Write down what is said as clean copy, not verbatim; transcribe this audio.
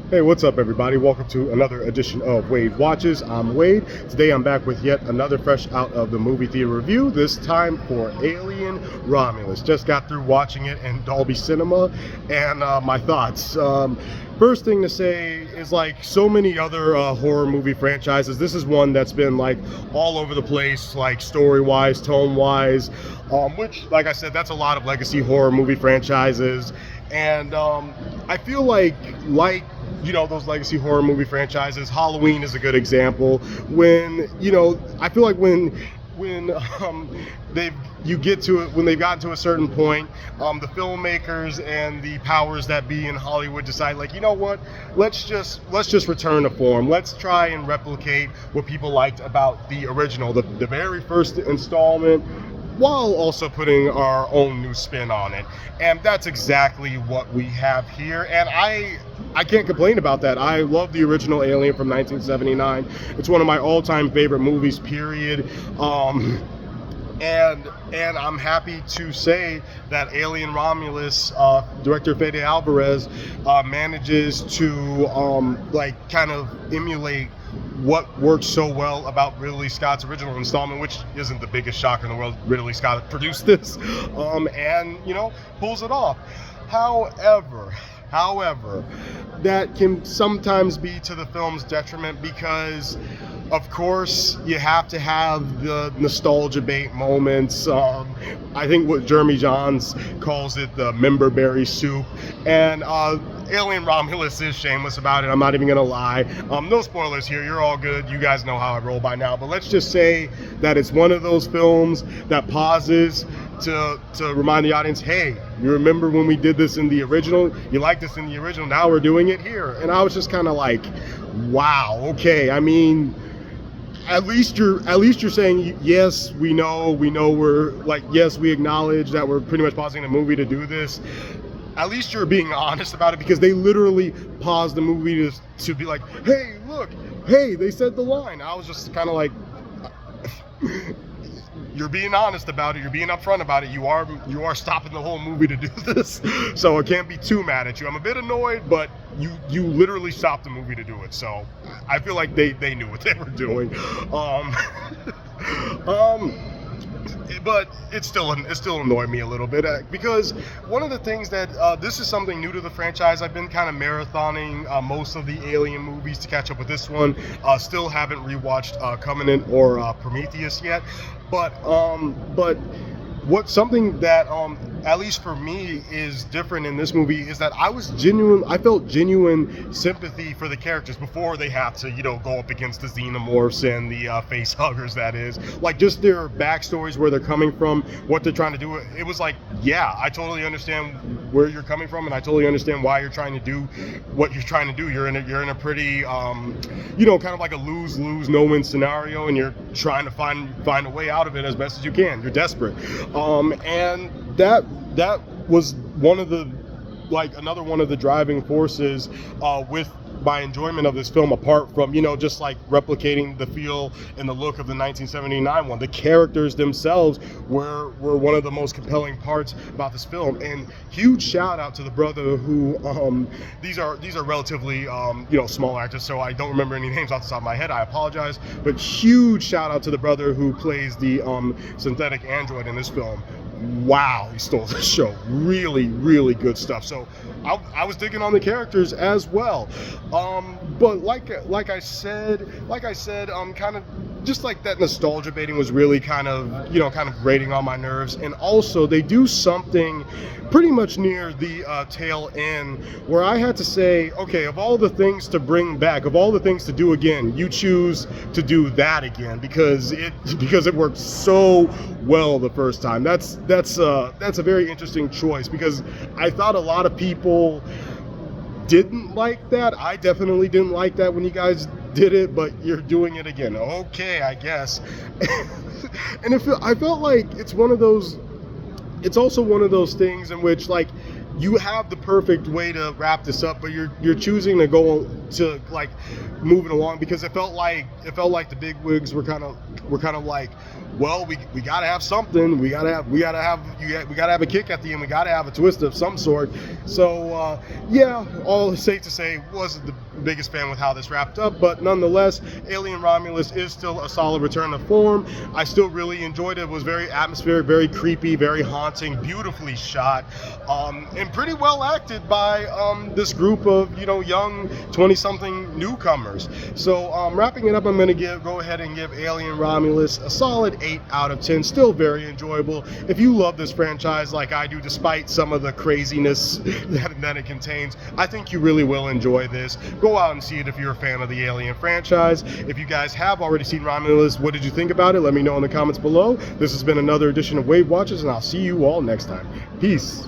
Hey, what's up, everybody? Welcome to another edition of Wade Watches. I'm Wade. Today I'm back with yet another fresh out of the movie theater review, this time for Alien Romulus. Just got through watching it in Dolby Cinema, and my thoughts. First thing to say is, like so many other horror movie franchises, this is one that's been like all over the place, like story-wise, tone-wise, which, like I said, that's a lot of legacy horror movie franchises. And I feel like those legacy horror movie franchises, Halloween is a good example. When I feel like when they've gotten to a certain point, the filmmakers and the powers that be in Hollywood decide, like, you know what, let's just return to form. Let's try and replicate what people liked about the original, the very first installment, while also putting our own new spin on it. And that's exactly what we have here. And I can't complain about that. I love the original Alien from 1979. It's one of my all-time favorite movies, period. And I'm happy to say that Alien Romulus, director Fede Alvarez, manages to kind of emulate what worked so well about Ridley Scott's original installment, which isn't the biggest shock in the world. Ridley Scott produced this, and pulls it off. However, that can sometimes be to the film's detriment because, of course, you have to have the nostalgia bait moments. I think what Jeremy Jahns calls it the memberberry soup, and Alien Romulus is shameless about it. I'm not even gonna lie. No spoilers here. You're all good. You guys know how I roll by now. But let's just say that it's one of those films that pauses to remind the audience, hey, you remember when we did this in the original? You liked this in the original. Now we're doing it here. And I was just kind of like, wow, okay. I mean, at least you're saying, yes, we know we're like, yes, we acknowledge that we're pretty much pausing the movie to do this. At least you're being honest about it, because they literally paused the movie to be like, hey, look, hey, they said the line. I was just kind of like, you're being honest about it. You're being upfront about it. You are stopping the whole movie to do this. So I can't be too mad at you. I'm a bit annoyed, but you literally stopped the movie to do it. So I feel like they knew what they were doing. But it still annoyed me a little bit, because one of the things that this is something new to the franchise. I've been kind of marathoning most of the Alien movies to catch up with this one. Still haven't rewatched Covenant or Prometheus yet, but what's something that at least for me is different in this movie is that I felt genuine sympathy for the characters before they have to go up against the xenomorphs and the face huggers, that is, like, just their backstories, where they're coming from, what they're trying to do. It was like, yeah, I totally understand where you're coming from, and I totally understand why you're trying to do what you're trying to do. You're in a pretty kind of like a lose-lose, no-win scenario, and you're trying to find a way out of it as best as you can. You're desperate, and that was another one of the driving forces with my enjoyment of this film, apart from just like replicating the feel and the look of the 1979 one. The characters themselves were one of the most compelling parts about this film. And huge shout out to the brother who these are relatively small actors, so I don't remember any names off the top of my head. I apologize, but huge shout out to the brother who plays the synthetic android in this film. Wow, he stole the show. Really, really good stuff. So I was digging on the characters as well. But like I said, kind of just like that nostalgia baiting was really kind of grating on my nerves. And also they do something pretty much near the tail end where I had to say, okay, of all the things to bring back, of all the things to do again, you choose to do that again because it worked so well the first time. That's a very interesting choice, because I thought a lot of people didn't like that. I definitely didn't like that when you guys did it, but you're doing it again. Okay, I guess. And I felt like it's also one of those things in which, like, you have the perfect way to wrap this up, but you're choosing to go to like move it along, because it felt like the bigwigs were kind of like, well, we gotta have something. We gotta have a kick at the end. We gotta have a twist of some sort. So yeah, all safe to say, wasn't the biggest fan with how this wrapped up, but nonetheless, Alien Romulus is still a solid return to form. I still really enjoyed it. It was very atmospheric, very creepy, very haunting, beautifully shot, and pretty well acted by this group of young 20-something newcomers. So wrapping it up, I'm going to go ahead and give Alien Romulus a solid 8 out of 10. Still very enjoyable. If you love this franchise like I do, despite some of the craziness that it contains, I think you really will enjoy this. Go out and see it if you're a fan of the Alien franchise. If you guys have already seen Romulus, what did you think about it? Let me know in the comments below. This has been another edition of Wave Watchers, and I'll see you all next time. Peace.